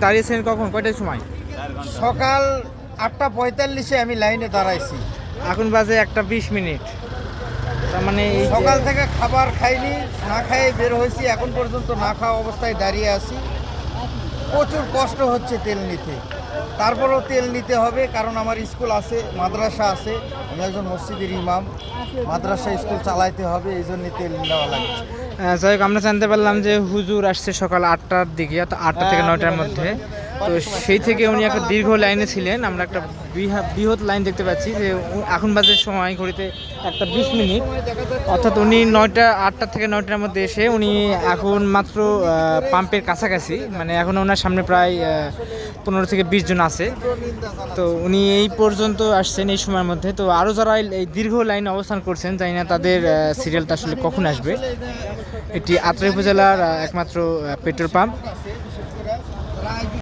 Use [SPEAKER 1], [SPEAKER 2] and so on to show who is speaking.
[SPEAKER 1] দাঁড়িয়েছেন কখন, কয়টার সময়?
[SPEAKER 2] সকাল 8:45-এ আমি লাইনে দাঁড়াইছি।
[SPEAKER 1] এখন বাজে 1:20। তার মানে
[SPEAKER 2] সকাল থেকে খাবার খাইনি, না খেয়ে বের হয়েছি। এখন পর্যন্ত না খাওয়া অবস্থায় দাঁড়িয়ে আছি। প্রচুর কষ্ট হচ্ছে তেল নিতে, তারপরেও তেল নিতে হবে, কারণ আমার স্কুল আছে, মাদ্রাসা আছে। আমি একজন মসজিদের ইমাম, মাদ্রাসা স্কুল চালাইতে হবে, এই জন্য তেল নেওয়া লাগছে।
[SPEAKER 1] যাই হোক, আমরা জানতে পারলাম যে হুজুর আসছে সকাল 8টার দিকে, 8টা থেকে 9টার মধ্যে। তো সেই থেকে উনি একটা দীর্ঘ লাইনে ছিলেন। আমরা একটা বৃহৎ লাইন দেখতে পাচ্ছি যে এখন বাজে সময় ঘড়িতে 1:20। অর্থাৎ উনি 8টা থেকে 9টার মধ্যে এসে উনি এখন মাত্র পাম্পের কাছাকাছি, মানে এখন ওনার সামনে প্রায় 15 থেকে 20 জন আছে। তো উনি এই পর্যন্ত আসছেন এই সময়ের মধ্যে। তো আরও যারা এই দীর্ঘ লাইনে অবস্থান করছেন, জানি না তাদের সিরিয়ালটা আসলে কখন আসবে। এটি আত্রাই উপজেলার একমাত্র পেট্রোল পাম্প।